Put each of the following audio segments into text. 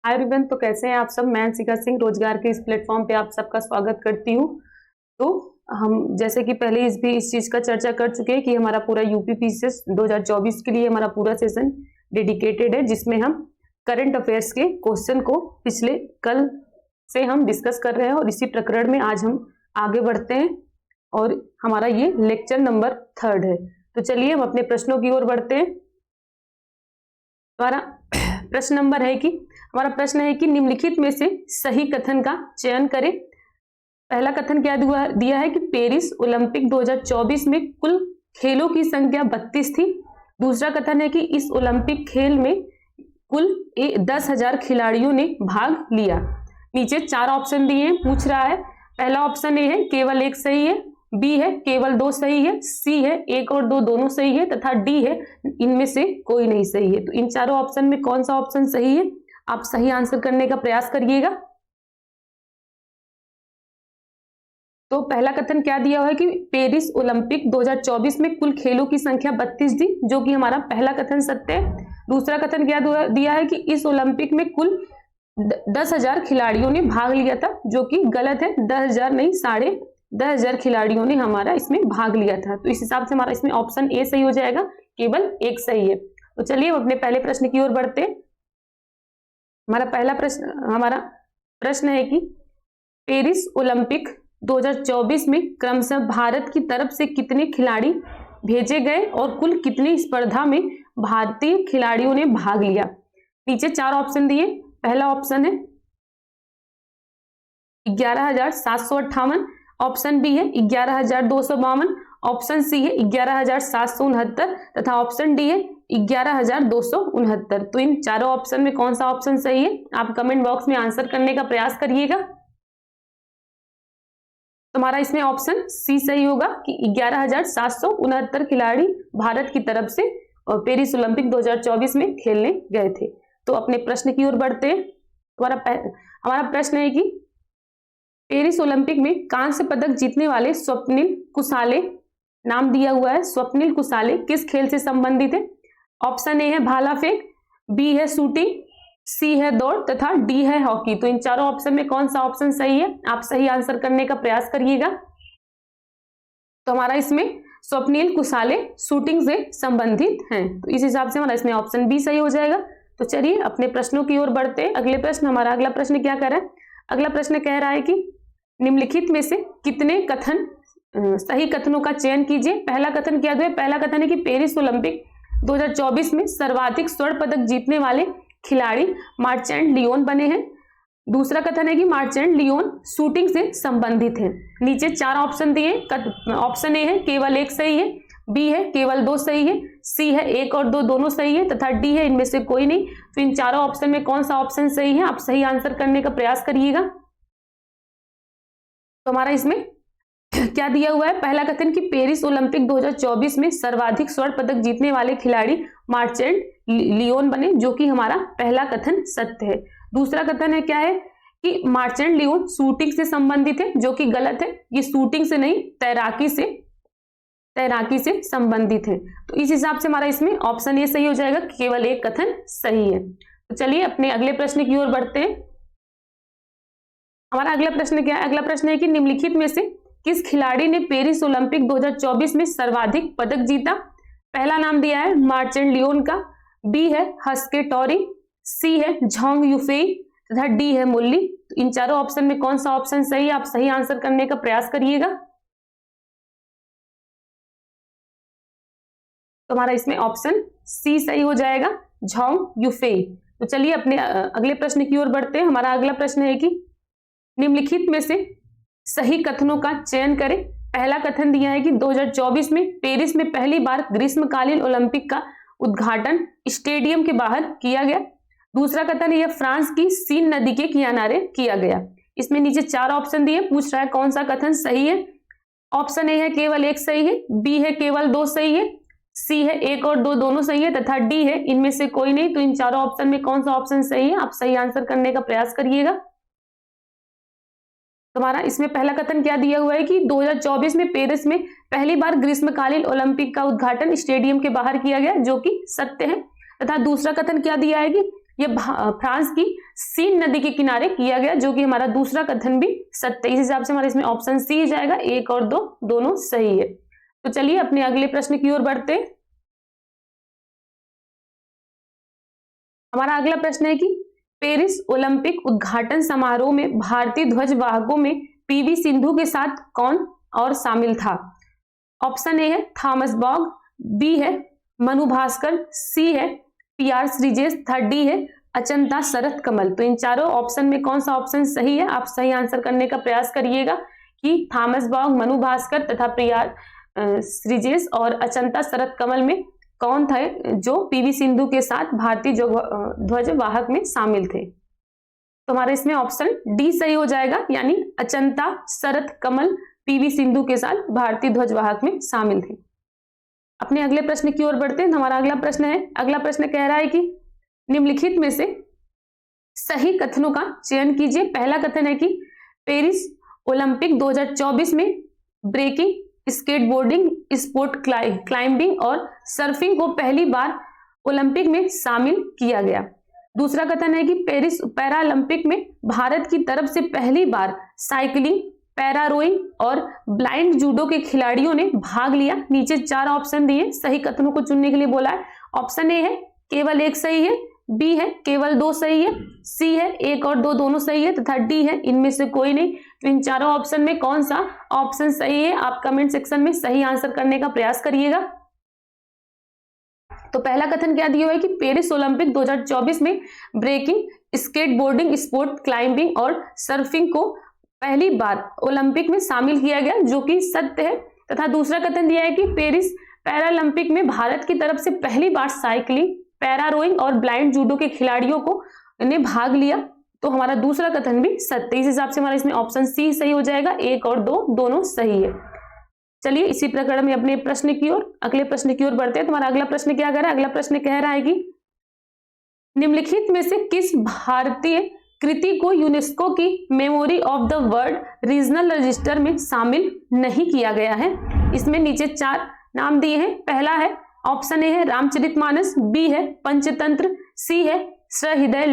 Hi everyone, तो कैसे हैं आप सब। मैं अंशिका सिंह रोजगार के इस प्लेटफॉर्म पे आप सबका स्वागत करती हूँ। तो हम जैसे कि पहले इस चीज का चर्चा कर चुके हैं कि हमारा पूरा यूपी पीसीएस 2024 के लिए हमारा पूरा सेशन डेडिकेटेड है, जिसमें हम करंट अफेयर्स के क्वेश्चन को पिछले कल से हम डिस्कस कर रहे हैं और इसी प्रकरण में आज हम आगे बढ़ते हैं और हमारा ये लेक्चर नंबर 3 है। तो चलिए हम अपने प्रश्नों की ओर बढ़ते हैं। हमारा प्रश्न नंबर है कि हमारा प्रश्न है कि निम्नलिखित में से सही कथन का चयन करें। पहला कथन क्या दिया है कि पेरिस ओलंपिक 2024 में कुल खेलों की संख्या 32 थी। दूसरा कथन है कि इस ओलंपिक खेल में कुल 10,000 खिलाड़ियों ने भाग लिया। नीचे 4 ऑप्शन दिए हैं, पूछ रहा है। पहला ऑप्शन ए है केवल 1 सही है, बी है केवल 2 सही है, सी है 1 और 2 दोनों सही है तथा डी है इनमें से कोई नहीं सही है। तो इन चारों ऑप्शन में कौन सा ऑप्शन सही है, आप सही आंसर करने का प्रयास करिएगा। तो पहला कथन क्या दिया हुआ है कि पेरिस ओलंपिक 2024 में कुल खेलों की संख्या 32 थी, जो कि हमारा पहला कथन सत्य है। दूसरा कथन क्या दिया है कि इस ओलंपिक में कुल 10,000 खिलाड़ियों ने भाग लिया था, जो कि गलत है। 10,000 नहीं, 10,500 खिलाड़ियों ने हमारा इसमें भाग लिया था। तो इस हिसाब से हमारा इसमें ऑप्शन ए सही हो जाएगा, केवल 1 सही है। तो चलिए हम अपने पहले प्रश्न की ओर बढ़ते हैं। हमारा प्रश्न है कि पेरिस ओलंपिक 2024 में क्रमशः भारत की तरफ से कितने खिलाड़ी भेजे गए और कुल कितनी स्पर्धा में भारतीय खिलाड़ियों ने भाग लिया। नीचे 4 ऑप्शन दिए। पहला ऑप्शन है 11,758, ऑप्शन बी है 11,252, ऑप्शन सी है 11,769 तथा ऑप्शन डी है 11,269। तो इन चारों ऑप्शन में कौन सा ऑप्शन सही है, आप कमेंट बॉक्स में आंसर करने का प्रयास करिएगा। तुम्हारा इसमें ऑप्शन सी सही होगा कि 11,769 खिलाड़ी भारत की तरफ से पेरिस ओलंपिक 2024 में खेलने गए थे। तो अपने प्रश्न की ओर बढ़ते हैं। हमारा प्रश्न है कि पेरिस ओलंपिक में कांस्य पदक जीतने वाले स्वप्निल कुसाले, नाम दिया हुआ है स्वप्निल कुसाले, किस खेल से संबंधित है। ऑप्शन ए है भाला फेंक, बी है शूटिंग, सी है दौड़ तथा डी है हॉकी। तो इन चारों ऑप्शन में कौन सा ऑप्शन सही है, आप सही आंसर करने का प्रयास करिएगा। तो हमारा इसमें स्वप्निल कुसाले शूटिंग से संबंधित हैं, तो इस हिसाब से हमारा इसमें ऑप्शन बी सही हो जाएगा। तो चलिए अपने प्रश्नों की ओर बढ़ते हैं। अगला प्रश्न क्या कह रहा है। अगला प्रश्न कह रहा है कि निम्नलिखित में से कितने सही कथनों का चयन कीजिए। पहला कथन क्या है, पहला कथन है कि पेरिस ओलंपिक 2024 में सर्वाधिक स्वर्ण पदक जीतने वाले खिलाड़ी मार्चेंट लियोन बने हैं। दूसरा कथन है कि मार्चेंट लियोन शूटिंग से संबंधित है। नीचे 4 ऑप्शन दिए। ऑप्शन ए है केवल 1 सही है, बी है केवल 2 सही है, सी है 1 और 2 दोनों सही है तथा डी है इनमें से कोई नहीं। तो इन चारों ऑप्शन में कौन सा ऑप्शन सही है, आप सही आंसर करने का प्रयास करिएगा। तो हमारा इसमें क्या दिया हुआ है। पहला कथन कि पेरिस ओलंपिक 2024 में सर्वाधिक स्वर्ण पदक जीतने वाले खिलाड़ी मार्चेंट लियोन बने, जो कि हमारा पहला कथन सत्य है। दूसरा कथन है क्या है कि मार्चेंट लियोन शूटिंग से संबंधित है, जो कि गलत है। ये शूटिंग से नहीं, तैराकी से संबंधित है। तो इस हिसाब से हमारा इसमें ऑप्शन ए सही हो जाएगा, केवल 1 कथन सही है। तो चलिए अपने अगले प्रश्न की ओर बढ़ते हैं। हमारा अगला प्रश्न क्या है। अगला प्रश्न है कि निम्नलिखित में से किस खिलाड़ी ने पेरिस ओलंपिक 2024 में सर्वाधिक पदक जीता। पहला नाम दिया है मार्चेंट लियोन का, बी है हस्के टॉरी, सी है झोंग यूफेई तथा डी है मुल्ली। तो इन चारों ऑप्शन में कौन सा ऑप्शन सही है, आप सही आंसर करने का प्रयास करिएगा। तो हमारा इसमें ऑप्शन सी सही हो जाएगा, झोंग यूफेई। तो चलिए अपने अगले प्रश्न की ओर बढ़ते हैं। हमारा अगला प्रश्न है कि निम्नलिखित में से सही कथनों का चयन करें। पहला कथन दिया है कि 2024 में पेरिस में पहली बार ग्रीष्मकालीन ओलंपिक का उद्घाटन स्टेडियम के बाहर किया गया। दूसरा कथन यह फ्रांस की सीन नदी के किनारे किया गया। इसमें नीचे 4 ऑप्शन दिए, पूछ रहा है कौन सा कथन सही है। ऑप्शन ए है केवल 1 सही है, बी है केवल 2 सही है, सी है 1 और 2 दोनों सही है तथा डी है इनमें से कोई नहीं। तो इन चारों ऑप्शन में कौन सा ऑप्शन सही है, आप सही आंसर करने का प्रयास करिएगा। तुम्हारा इसमें पहला कथन क्या दिया हुआ है कि 2024 में पेरिस में पहली बार ग्रीष्मकालीन ओलंपिक का उद्घाटन स्टेडियम के बाहर किया गया, जो कि सत्य है। तथा दूसरा कथन क्या दिया है कि ये फ्रांस की सीन नदी के किनारे किया गया, जो कि हमारा दूसरा कथन भी सत्य। इस हिसाब से हमारा इसमें ऑप्शन सी जाएगा, 1 और 2 दोनों सही है। तो चलिए अपने अगले प्रश्न की ओर बढ़ते हैं। हमारा अगला प्रश्न है कि पेरिस ओलंपिक उद्घाटन समारोह में भारतीय ध्वज वाहकों में पीवी सिंधु के साथ कौन और शामिल था? ऑप्शन ए है थॉमस बॉग, बी है मनु भास्कर, सी है पीआर श्रीजेश, थर्ड डी है अचंता शरथ कमल। तो इन चारों ऑप्शन में कौन सा ऑप्शन सही है? आप सही आंसर करने का प्रयास करिएगा कि थॉमस बॉग, मनु भास्कर तथा पीआर श्रीजेश और अचंता शरथ कमल में कौन था जो पीवी सिंधु के साथ भारतीय ध्वज वाहक में शामिल थे। तो हमारे इसमें ऑप्शन डी सही हो जाएगा, यानी अचंता शरथ कमल पीवी सिंधु के साथ भारतीय ध्वज वाहक में शामिल थे। अपने अगले प्रश्न की ओर बढ़ते हैं। हमारा अगला प्रश्न कह रहा है कि निम्नलिखित में से सही कथनों का चयन कीजिए। पहला कथन है कि पेरिस ओलंपिक 2024 में ब्रेकिंग, स्केटबोर्डिंग, स्पोर्ट क्लाइंबिंग और सर्फिंग को पहली बार ओलंपिक में शामिल किया गया। दूसरा कथन है कि पेरिस पैरालंपिक में भारत की तरफ से पहली बार साइकिलिंग, पैरा रोइंग और ब्लाइंड जूडो के खिलाड़ियों ने भाग लिया। नीचे 4 ऑप्शन दिए, सही कथनों को चुनने के लिए बोला है। ऑप्शन ए है केवल 1 सही है, बी है केवल 2 सही है, सी है 1 और 2 दोनों सही है तथा डी है इनमें से कोई नहीं। तो इन चारों ऑप्शन में कौन सा ऑप्शन सही है? आप कमेंट सेक्शन में सही आंसर करने का प्रयास करिएगा। तो पहला कथन क्या दिया हुआ है कि पेरिस ओलंपिक 2024 में ब्रेकिंग, स्केटबोर्डिंग, स्पोर्ट क्लाइंबिंग और सर्फिंग को पहली बार ओलंपिक में शामिल किया गया, जो कि सत्य है। तथा दूसरा कथन दिया है कि पेरिस पैरालंपिक में भारत की तरफ से पहली बार साइकिलिंग, पैरा रोइंग और ब्लाइंड जूडो के खिलाड़ियों को ने भाग लिया। तो हमारा दूसरा कथन भी सत्य। इस हिसाब से हमारा इसमें ऑप्शन सी सही हो जाएगा, 1 और 2 दोनों सही है। चलिए इसी प्रकार में अपने अगले प्रश्न की ओर बढ़ते हैं। तुम्हारा अगला प्रश्न क्या कह रहा है? अगला प्रश्न कह रहा है कि निम्नलिखित में से किस भारतीय कृति को यूनेस्को की memory of the world regional register में शामिल नहीं किया गया है? इसमें नीचे 4 नाम दिए हैं। पहला है ऑप्शन ए है रामचरितमानस, बी है पंचतंत्र, सी है सहृदय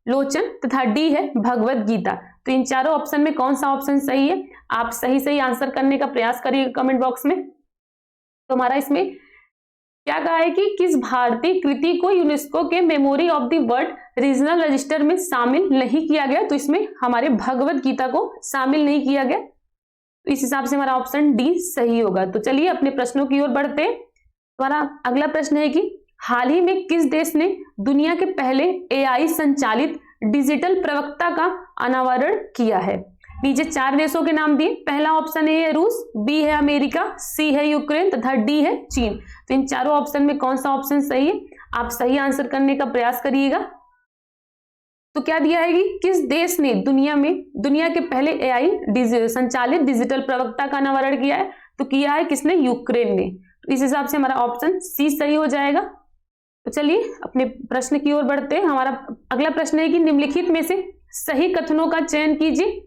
लोचन तथा डी है भगवत गीता। तो इन चारों ऑप्शन में कौन सा ऑप्शन सही है? आप सही आंसर करने का प्रयास करिए कमेंट बॉक्स में। तो हमारा इसमें क्या कहा है कि किस भारतीय कृति को यूनेस्को के memory of the world regional register में शामिल नहीं किया गया? तो इसमें हमारे भगवत गीता को शामिल नहीं किया गया। तो इस हिसाब से हमारा ऑप्शन डी सही होगा। तो चलिए अपने प्रश्नों की ओर बढ़ते हैं। हमारा अगला प्रश्न है कि हाल ही में किस देश ने दुनिया के पहले एआई संचालित डिजिटल प्रवक्ता का अनावरण किया है? नीचे 4 देशों के नाम दिए। पहला ऑप्शन ए है रूस, बी है अमेरिका, सी है यूक्रेन तथा डी है चीन। तो इन चारों ऑप्शन में कौन सा ऑप्शन सही है? आप सही आंसर करने का प्रयास करिएगा। तो क्या दिया है कि किस देश ने दुनिया के पहले एआई संचालित डिजिटल प्रवक्ता का अनावरण किया है? तो किया है किसने? यूक्रेन ने। तो इस हिसाब से हमारा ऑप्शन सी सही हो जाएगा। तो चलिए अपने प्रश्न की ओर बढ़ते हैं। हमारा अगला प्रश्न है कि निम्नलिखित में से सही कथनों का चयन कीजिए।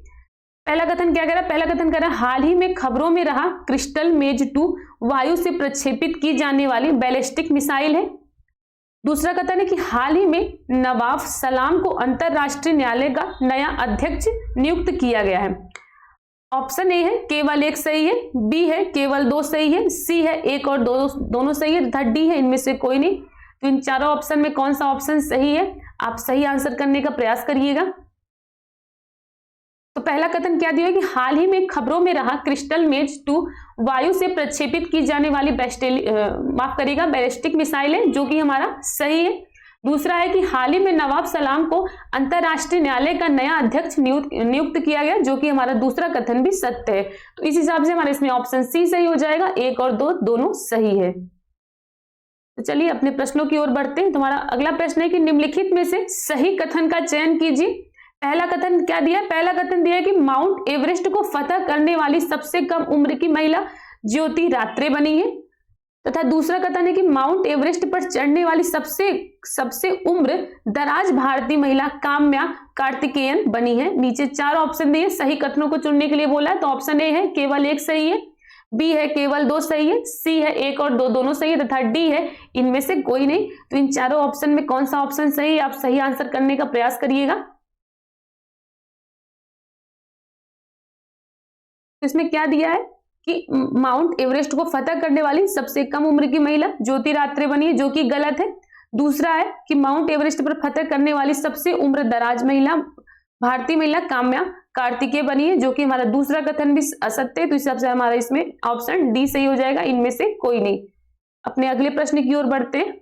पहला कथन क्या कह रहा है? पहला कथन कह रहा है हाल ही में खबरों में रहा क्रिस्टल मेज 2 वायु से प्रक्षेपित की जाने वाली बैलिस्टिक मिसाइल है। दूसरा कथन है कि हाल ही में नवाब सलाम को अंतरराष्ट्रीय न्यायालय का नया अध्यक्ष नियुक्त किया गया है। ऑप्शन ए है केवल 1 सही है, बी है केवल 2 सही है, सी है 1 और 2 दोनों सही है तथा डी है इनमें से कोई नहीं। तो इन चारों ऑप्शन में कौन सा ऑप्शन सही है? आप सही आंसर करने का प्रयास करिएगा। तो पहला कथन क्या दिया है कि हाल ही में खबरों में रहा क्रिस्टल मेज 2 वायु से प्रक्षेपित की जाने वाली बैलिस्टिक मिसाइल है, जो कि हमारा सही है। दूसरा है कि हाल ही में नवाब सलाम को अंतरराष्ट्रीय न्यायालय का नया अध्यक्ष नियुक्त किया गया, जो कि हमारा दूसरा कथन भी सत्य है। तो इस हिसाब से हमारा इसमें ऑप्शन सी सही हो जाएगा, 1 और 2 दोनों सही है। तो चलिए अपने प्रश्नों की ओर बढ़ते हैं। तुम्हारा अगला प्रश्न है कि निम्नलिखित में से सही कथन का चयन कीजिए। पहला कथन क्या दिया? पहला कथन दिया है कि माउंट एवरेस्ट को फतह करने वाली सबसे कम उम्र की महिला ज्योति रात्रे बनी है। तथा दूसरा कथन है कि माउंट एवरेस्ट पर चढ़ने वाली सबसे उम्र दराज भारतीय महिला काम्या कार्तिकेयन बनी है। नीचे 4 ऑप्शन दिए, सही कथनों को चुनने के लिए बोला है। तो ऑप्शन ए है केवल 1 सही है, बी है केवल 2 सही है, सी है 1 और 2 दोनों सही है तथा डी है इनमें से कोई नहीं। तो इन चारों ऑप्शन में कौन सा ऑप्शन सही है, आप सही आंसर करने का प्रयास करिएगा। तो इसमें क्या दिया है कि माउंट एवरेस्ट को फतह करने वाली सबसे कम उम्र की महिला ज्योतिरात्रे बनी है, जो कि गलत है। दूसरा है कि माउंट एवरेस्ट पर फतह करने वाली सबसे उम्र दराज महिला भारतीय महिला काम्या कार्तिकेय बनी है, जो कि हमारा दूसरा कथन भी असत्य है। तो इस हिसाब से हमारा इसमें ऑप्शन डी सही हो जाएगा, इनमें से कोई नहीं। अपने अगले प्रश्न की ओर बढ़ते हैं।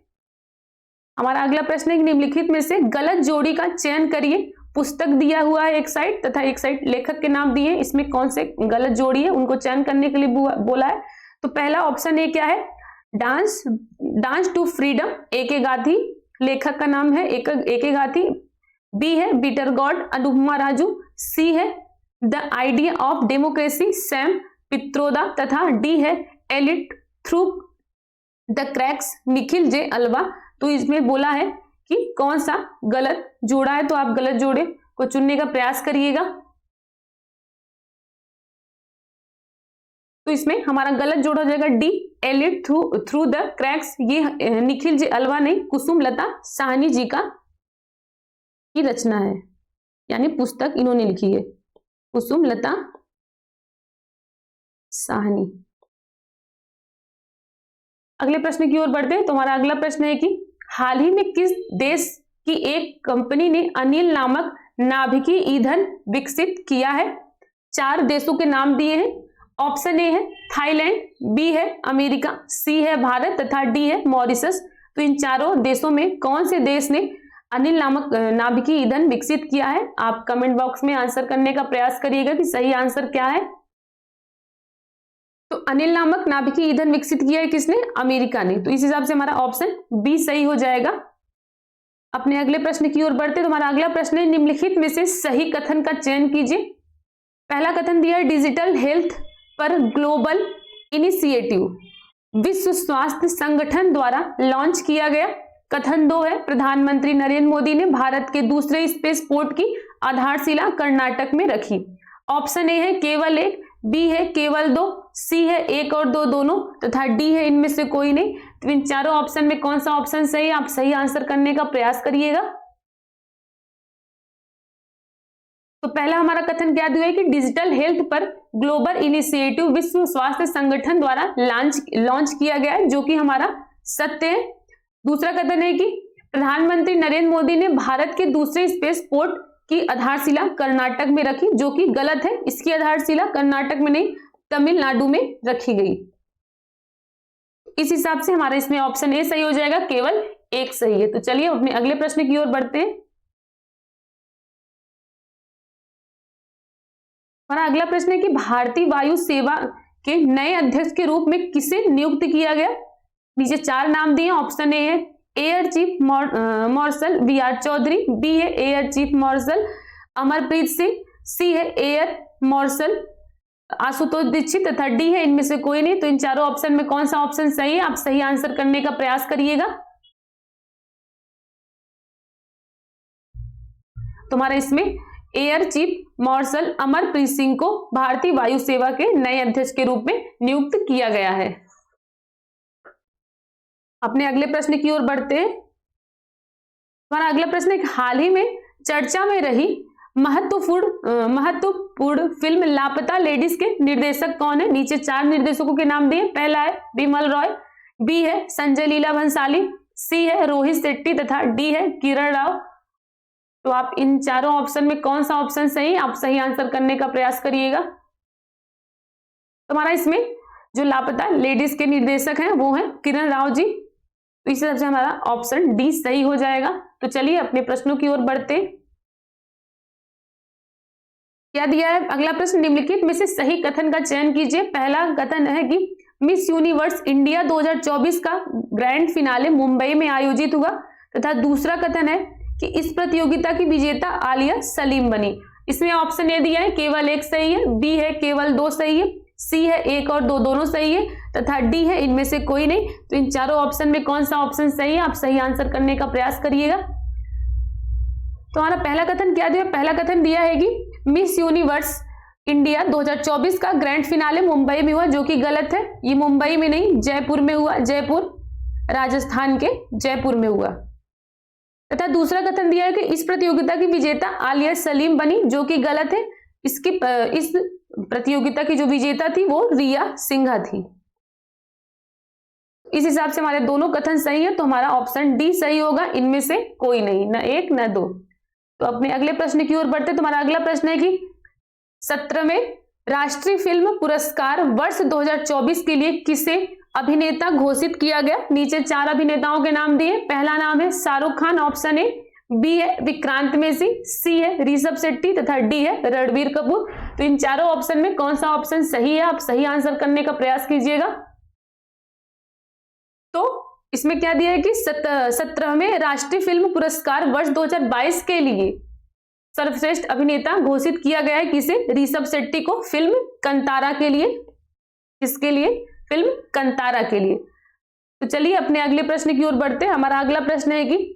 हमारा अगला प्रश्न है निम्नलिखित में से गलत जोड़ी का चयन करिए। पुस्तक दिया हुआ है एक साइड तथा एक साइड लेखक के नाम दिए, इसमें कौन से गलत जोड़ी है उनको चयन करने के लिए बोला है। तो पहला ऑप्शन ए क्या है, डांस टू फ्रीडम एके गाथी, लेखक का नाम है एके गाथी। बी है बीटर गॉड अनुपमा राजू। सी है the idea of democracy Sam Pitroda तथा डी है elite through the cracks Nikhil J Alva. तो इसमें बोला है कि कौन सा गलत जोड़ा है, तो आप गलत जोड़े को चुनने का प्रयास करिएगा। तो इसमें हमारा गलत जोड़ा हो जाएगा D elite through the cracks. ये निखिल जे अल्वा नहीं, कुसुम लता साहनी जी का की रचना है, यानी पुस्तक इन्होंने लिखी है, कुसुम लता साहनी। अगले प्रश्न की ओर बढ़ते हैं। तो हमारा अगला प्रश्न है कि हाल ही में किस देश की एक कंपनी ने अनिल नामक नाभिकीय ईंधन विकसित किया है। 4 देशों के नाम दिए हैं। ऑप्शन ए है थाईलैंड, बी है अमेरिका, सी है भारत तथा डी है मॉरिशस। तो इन चारों देशों में कौन से देश ने अनिल नामक नाभिकीय ईंधन विकसित किया है, आप कमेंट बॉक्स में आंसर करने का प्रयास करिएगा कि सही आंसर क्या है। तो अनिल नामक नाभिकीय ईंधन विकसित किया है किसने, अमेरिका ने। तो इस हिसाब से हमारा ऑप्शन बी सही हो जाएगा। अपने अगले प्रश्न की ओर बढ़ते। तो हमारा अगला प्रश्न है निम्नलिखित में से सही कथन का चयन कीजिए। पहला कथन दिया है डिजिटल हेल्थ पर ग्लोबल इनिशिएटिव विश्व स्वास्थ्य संगठन द्वारा लॉन्च किया गया। कथन 2 है प्रधानमंत्री नरेंद्र मोदी ने भारत के दूसरे स्पेस पोर्ट की आधारशिला कर्नाटक में रखी। ऑप्शन ए है केवल 1, बी है केवल 2, सी है 1 और 2 दोनों तथा डी है इनमें से कोई नहीं। तो इन चारों ऑप्शन में कौन सा ऑप्शन सही है, आप सही आंसर करने का प्रयास करिएगा। तो पहला हमारा कथन क्या दिया है कि डिजिटल हेल्थ पर ग्लोबल इनिशिएटिव विश्व स्वास्थ्य संगठन द्वारा लॉन्च किया गया है, जो कि हमारा सत्य है। दूसरा कथन है कि प्रधानमंत्री नरेंद्र मोदी ने भारत के दूसरे स्पेस पोर्ट की आधारशिला कर्नाटक में रखी, जो कि गलत है। इसकी आधारशिला कर्नाटक में नहीं तमिलनाडु में रखी गई। इस हिसाब से हमारा इसमें ऑप्शन ए सही हो जाएगा, केवल 1 सही है। तो चलिए अपने अगले प्रश्न की ओर बढ़ते हैं। हमारा अगला प्रश्न है कि भारतीय वायु सेवा के नए अध्यक्ष के रूप में किसे नियुक्त किया गया। नीचे 4 नाम दिए। ऑप्शन ए है air chief marshal V R. Chaudhary, B है air chief marshal Amarpreet Singh, C है एयर मार्शल आशुतोष दीक्षित तथा डी है इनमें से कोई नहीं। तो इन चारों ऑप्शन में कौन सा ऑप्शन सही है, आप सही आंसर करने का प्रयास करिएगा। तुम्हारा इसमें air chief marshal Amarpreet Singh को भारतीय वायु सेवा के नए अध्यक्ष के रूप में नियुक्त किया गया है। अपने अगले प्रश्न की ओर बढ़ते हैं। हमारा अगला प्रश्न है हाल ही में चर्चा में रही महत्वपूर्ण फिल्म लापता लेडीज के निर्देशक कौन है। नीचे 4 निर्देशकों के नाम दिए। पहला है बिमल रॉय, बी है संजय लीला भंसाली, सी है रोहित शेट्टी तथा डी है किरण राव। तो आप इन चारों ऑप्शन में कौन सा ऑप्शन सही, आप सही आंसर करने का प्रयास करिएगा। तुम्हारा इसमें जो लापता लेडीज के निर्देशक हैं वो हैं किरण राव जी। तो इस हिसाब से हमारा ऑप्शन डी सही हो जाएगा। तो चलिए अपने प्रश्नों की ओर बढ़ते हैं। क्या दिया है अगला प्रश्न, निम्नलिखित में से सही कथन का चयन कीजिए। पहला कथन है कि मिस यूनिवर्स इंडिया 2024 का ग्रैंड फिनाले मुंबई में आयोजित हुआ तथा दूसरा कथन है कि इस प्रतियोगिता की विजेता आलिया सलीम बनी। इसमें ऑप्शन ए दिया है केवल 1 सही है, बी है केवल 2 सही है, सी है 1 और 2 दोनों सही है तथा डी है इनमें से कोई नहीं। तो इन चारों ऑप्शन में कौन सा ऑप्शन सही है, आप सही आंसर करने का प्रयास करिएगा। तो हमारा पहला कथन क्या दिया, पहला कथन दिया है कि मिस यूनिवर्स इंडिया 2024 का ग्रैंड फिनाले मुंबई में हुआ, जो कि गलत है। ये मुंबई में नहीं, जयपुर में हुआ। जयपुर राजस्थान के जयपुर में हुआ। तथा दूसरा कथन दिया है कि इस प्रतियोगिता की विजेता आलिया सलीम बनी, जो कि गलत है। इस प्रतियोगिता की जो विजेता थी वो रिया सिंघा थी। इस हिसाब से हमारे दोनों कथन सही है, तो हमारा ऑप्शन डी सही होगा, इनमें से कोई नहीं, न एक न दो। तो अपने अगले प्रश्न की ओर बढ़ते। तुम्हारा अगला प्रश्न है कि 17वें राष्ट्रीय फिल्म पुरस्कार वर्ष 2024 के लिए किसे अभिनेता घोषित किया गया। नीचे 4 अभिनेताओं के नाम दिए। पहला नाम है Shahrukh Khan, option A. B है विक्रांत मेसी, सी है ऋषभ शेट्टी तथा डी है रणबीर कपूर। तो इन चारों ऑप्शन में कौन सा ऑप्शन सही है, आप सही आंसर करने का प्रयास कीजिएगा। तो इसमें क्या दिया है कि 17वें राष्ट्रीय फिल्म पुरस्कार वर्ष 2022 के लिए सर्वश्रेष्ठ अभिनेता घोषित किया गया है किसे, ऋषभ शेट्टी को, फिल्म कंतारा के लिए। किसके लिए, फिल्म कंतारा के लिए। तो चलिए अपने अगले प्रश्न की ओर बढ़ते हैं। हमारा अगला प्रश्न है कि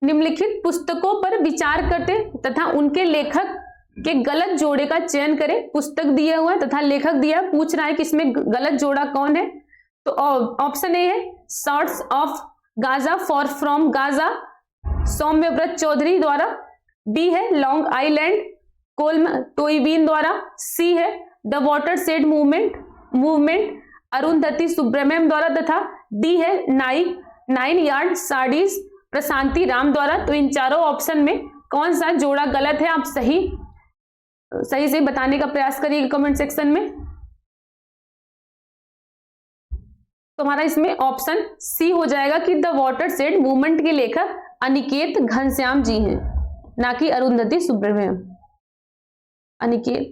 निम्नलिखित पुस्तकों पर विचार करते तथा उनके लेखक के गलत जोड़े का चयन करें। पुस्तक दिया हुआ है तथा लेखक दिया, पूछ रहा है कि इसमें गलत जोड़ा कौन है। तो ऑप्शन ए है shorts of Gaza for from Gaza, Saumyabrata Chaudhary द्वारा। बी है लॉन्ग आइलैंड, कोल्म टोइबीन द्वारा। सी है the water said movement, Arundhati Subramaniam द्वारा। तथा डी है 9 यार्ड साड़ीज, प्रशांति राम द्वारा। तो इन चारों ऑप्शन में कौन सा जोड़ा गलत है, आप सही से बताने का प्रयास करिएगा कमेंट सेक्शन में। तो हमारा इसमें ऑप्शन सी हो जाएगा कि द वाटर सेड मूवमेंट के लेखक अनिकेत घनश्याम जी हैं, ना कि अरुंधति सुब्रमण्यम। अनिकेत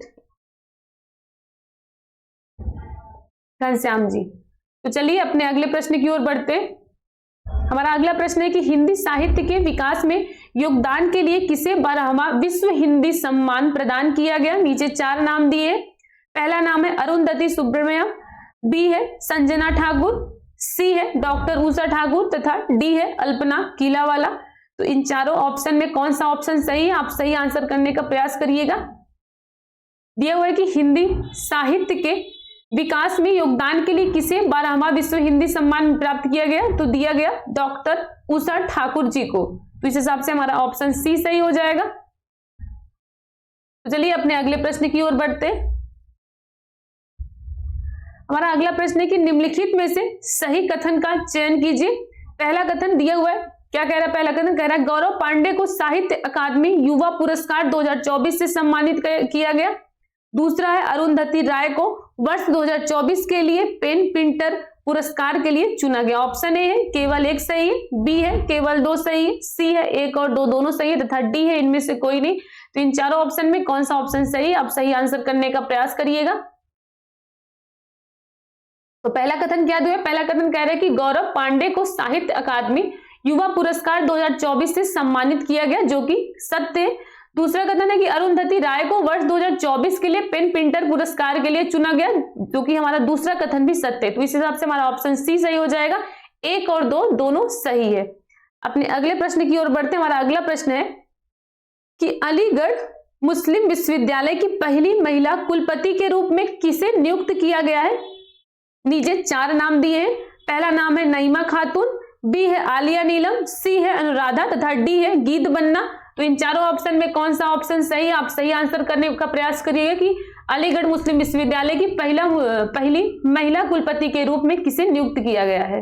घनश्याम जी। तो चलिए अपने अगले प्रश्न की ओर बढ़ते हैं। हमारा अगला प्रश्न है कि हिंदी साहित्य के विकास में योगदान के लिए किसे 12वां विश्व हिंदी सम्मान प्रदान किया गया। नीचे 4 नाम दिए। पहला नाम है अरुंधति सुब्रमण्यम, बी है संजना ठाकुर, सी है डॉक्टर उषा ठाकुर तथा डी है अल्पना किलावाला। तो इन चारों ऑप्शन में कौन सा ऑप्शन सही है, आप सही आंसर करने का प्रयास करिएगा। दिया हुआ है कि हिंदी साहित्य के विकास में योगदान के लिए किसे 12वां विश्व हिंदी सम्मान प्राप्त किया गया। तो दिया गया डॉक्टर उषा ठाकुर जी को। तो इस हिसाब से हमारा ऑप्शन सी सही हो जाएगा। तो चलिए अपने अगले प्रश्न की ओर बढ़ते हैं। हमारा अगला प्रश्न है कि निम्नलिखित में से सही कथन का चयन कीजिए। पहला कथन दिया हुआ है, क्या कह रहा है पहला कथन, कह रहा है गौरव पांडे को साहित्य अकादमी युवा पुरस्कार 2024 से सम्मानित किया गया। दूसरा है अरुंधति राय को वर्ष 2024 के लिए पेन प्रिंटर पुरस्कार के लिए चुना गया। ऑप्शन ए है केवल 1 सही है, बी है केवल 2 सही है, सी है 1 और 2 दोनों सही है तथा डी है इनमें से कोई नहीं। तो इन चारों ऑप्शन में कौन सा ऑप्शन सही है, आप सही आंसर करने का प्रयास करिएगा। तो पहला कथन क्या दिया है, पहला कथन कह रहे हैं कि गौरव पांडे को साहित्य अकादमी युवा पुरस्कार 2024 से सम्मानित किया गया, जो कि सत्य है। दूसरा कथन है कि अरुंधति राय को वर्ष 2024 के लिए पेन प्रिंटर पुरस्कार के लिए चुना गया, जो कि हमारा दूसरा कथन भी सत्य है। तो इस हिसाब से हमारा ऑप्शन सी सही हो जाएगा। 1 और 2 दोनों सही है। अपने अगले प्रश्न की ओर बढ़ते हैं। हमारा अगला प्रश्न है कि अलीगढ़ मुस्लिम विश्वविद्यालय की पहली महिला कुलपति के रूप में किसे नियुक्त किया गया है। नीचे 4 नाम दिए हैं। पहला नाम है नईमा खातून, बी है आलिया नीलम, सी है अनुराधा तथा डी है गीत बन्ना। तो इन चारों ऑप्शन में कौन सा ऑप्शन सही है, आप सही आंसर करने का प्रयास करिएगा कि अलीगढ़ मुस्लिम विश्वविद्यालय की पहली महिला कुलपति के रूप में किसे नियुक्त किया गया है।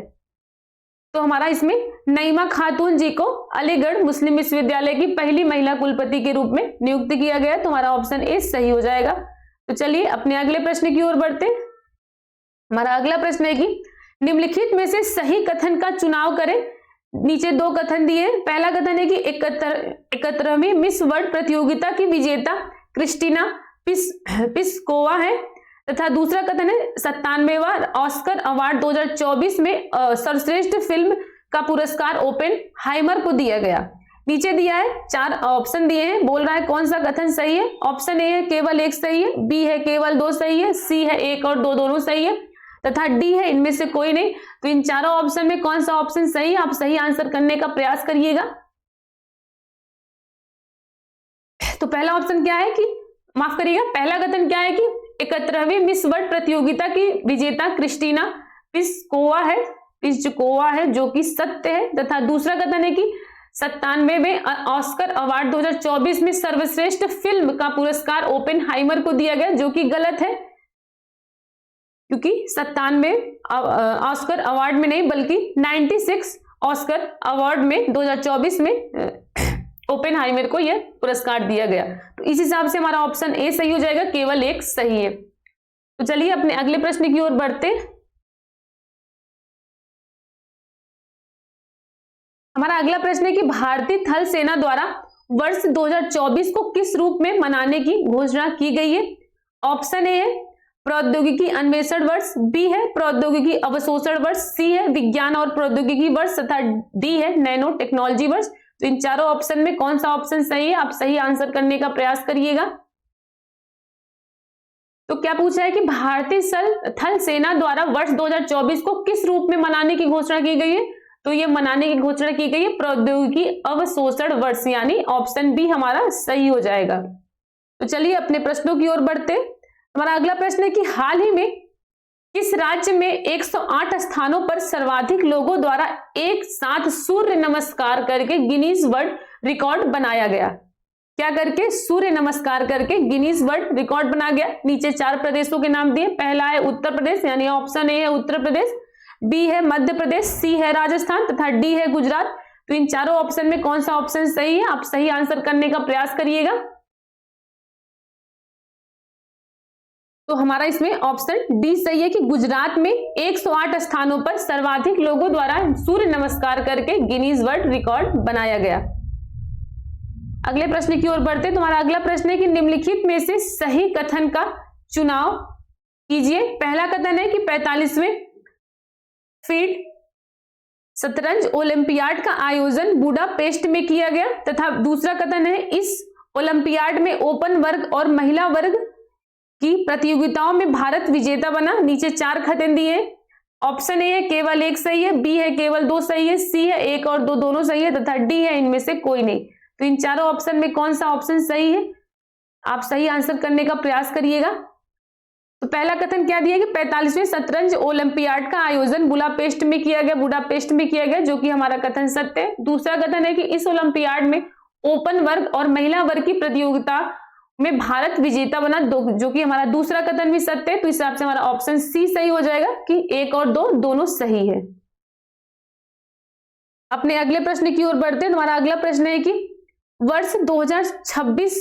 तो हमारा इसमें नईमा खातून जी को अलीगढ़ मुस्लिम विश्वविद्यालय की पहली महिला कुलपति के रूप में नियुक्त किया गया। तो हमारा ऑप्शन ए सही हो जाएगा। तो चलिए अपने अगले प्रश्न की ओर बढ़ते। हमारा अगला प्रश्न है कि निम्नलिखित में से सही कथन का चुनाव करें। नीचे 2 कथन दिए हैं। पहला कथन है कि 71वीं मिस वर्ल्ड प्रतियोगिता की विजेता क्रिस्टीना पिस्कोवा है तथा दूसरा कथन है 97वां ऑस्कर अवार्ड 2024 में सर्वश्रेष्ठ फिल्म का पुरस्कार ओपेन हाइमर को दिया गया। नीचे दिया है 4 ऑप्शन दिए हैं, बोल रहा है कौन सा कथन सही है। ऑप्शन ए है केवल 1 सही है, बी है केवल 2 सही है, सी है 1 और 2 दोनों सही है तथा डी है इनमें से कोई नहीं। तो इन चारों ऑप्शन में कौन सा ऑप्शन सही है, आप सही आंसर करने का प्रयास करिएगा। तो पहला ऑप्शन क्या है कि, माफ करिएगा, पहला कथन क्या है कि 71वीं मिस वर्ल्ड प्रतियोगिता की विजेता क्रिस्टीना पिस्चकोवा है, जो कि सत्य है। तथा दूसरा कथन है कि 97वें ऑस्कर अवार्ड 2024 में सर्वश्रेष्ठ फिल्म का पुरस्कार ओपेनहाइमर को दिया गया, जो कि गलत है, क्योंकि 97 ऑस्कर अवार्ड में नहीं बल्कि 96 ऑस्कर अवार्ड में 2024 में ओपेनहाइमर को यह पुरस्कार दिया गया। तो इस हिसाब से हमारा ऑप्शन ए सही हो जाएगा, केवल एक सही है। तो चलिए अपने अगले प्रश्न की ओर बढ़ते। हमारा अगला प्रश्न है कि भारतीय थल सेना द्वारा वर्ष 2024 को किस रूप में मनाने की घोषणा की गई है। ऑप्शन ए है प्रौद्योगिकी अन्वेषण वर्ष, बी है प्रौद्योगिकी अवशोषण वर्ष, सी है विज्ञान और प्रौद्योगिकी वर्ष तथा डी है नैनो टेक्नोलॉजी वर्ष। तो इन चारों ऑप्शन में कौन सा ऑप्शन सही है, आप सही आंसर करने का प्रयास करिएगा। तो क्या पूछा है कि भारतीय थल सेना द्वारा वर्ष 2024 को किस रूप में मनाने की घोषणा की गई है। तो ये मनाने की घोषणा की गई है प्रौद्योगिकी अवशोषण वर्ष, यानी ऑप्शन बी हमारा सही हो जाएगा। तो चलिए अपने प्रश्नों की ओर बढ़ते। हमारा अगला प्रश्न है कि हाल ही में किस राज्य में 108 स्थानों पर सर्वाधिक लोगों द्वारा एक साथ सूर्य नमस्कार करके गिनीज वर्ल्ड रिकॉर्ड बनाया गया। क्या करके, सूर्य नमस्कार करके गिनीज वर्ल्ड रिकॉर्ड बना गया। नीचे 4 प्रदेशों के नाम दिए। पहला है उत्तर प्रदेश, यानी ऑप्शन ए है उत्तर प्रदेश, बी है मध्य प्रदेश, सी है राजस्थान तथा डी है गुजरात। तो इन चारों ऑप्शन में कौन सा ऑप्शन सही है, आप सही आंसर करने का प्रयास करिएगा। तो हमारा इसमें ऑप्शन डी सही है कि गुजरात में 108 स्थानों पर सर्वाधिक लोगों द्वारा सूर्य नमस्कार करके गिनीज वर्ल्ड रिकॉर्ड बनाया गया। अगले प्रश्न की ओर बढ़ते। तुम्हारा अगला प्रश्न है कि निम्नलिखित में से सही कथन का चुनाव कीजिए। पहला कथन है कि 45वें फील्ड शतरंज ओलंपियाड का आयोजन बुडापेस्ट में किया गया। तथा दूसरा कथन है इस ओलंपियाड में ओपन वर्ग और महिला वर्ग की प्रतियोगिताओं में भारत विजेता बना। नीचे 4 कथन दिए। ऑप्शन ए है केवल एक सही है, बी है केवल 2 सही है, सी है 1 और 2 दोनों सही है तथा डी है इनमें से कोई नहीं। तो इन चारों ऑप्शन में कौन सा ऑप्शन सही है, आप सही आंसर करने का प्रयास करिएगा। तो पहला कथन क्या दिया कि 45वें शतरंज ओलंपियाड का आयोजन बुडापेस्ट में किया गया, जो कि हमारा कथन सत्य है। दूसरा कथन है कि इस ओलंपियाड में ओपन वर्ग और महिला वर्ग की प्रतियोगिता में भारत विजेता बना, जो कि हमारा दूसरा कथन भी सत्य है। तो इस हिसाब से हमारा ऑप्शन सी सही हो जाएगा कि 1 और 2 दोनों सही है। अपने अगले प्रश्न की ओर बढ़ते हैं। हमारा अगला प्रश्न है कि वर्ष 2026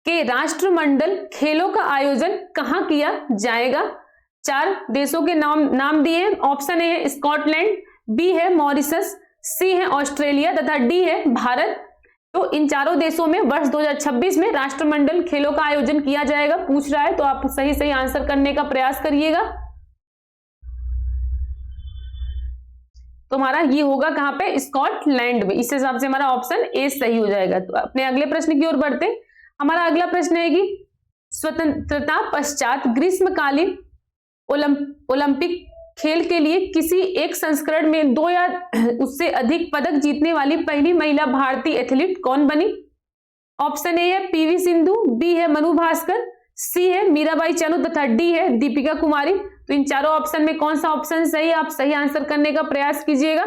के राष्ट्रमंडल खेलों का आयोजन कहां किया जाएगा। 4 देशों के नाम दिए। ऑप्शन ए है स्कॉटलैंड, बी है मॉरिशस, सी है ऑस्ट्रेलिया तथा डी है भारत। तो इन चारों देशों में वर्ष 2026 में राष्ट्रमंडल खेलों का आयोजन किया जाएगा पूछ रहा है, तो आप सही आंसर करने का प्रयास करिएगा। तो हमारा ये होगा कहां पे, स्कॉटलैंड में। इस हिसाब से हमारा ऑप्शन ए सही हो जाएगा। तो अपने अगले प्रश्न की ओर बढ़ते। हमारा अगला प्रश्न है कि स्वतंत्रता पश्चात ग्रीष्मकालीन ओलंपिक खेल के लिए किसी एक संस्करण में 2 या उससे अधिक पदक जीतने वाली पहली महिला भारतीय एथलीट कौन बनी। ऑप्शन ए है पीवी सिंधु, बी है मनु भास्कर, सी है मीराबाई चानू तथा डी है दीपिका कुमारी। तो इन चारों ऑप्शन में कौन सा ऑप्शन सही है, आप सही आंसर करने का प्रयास कीजिएगा।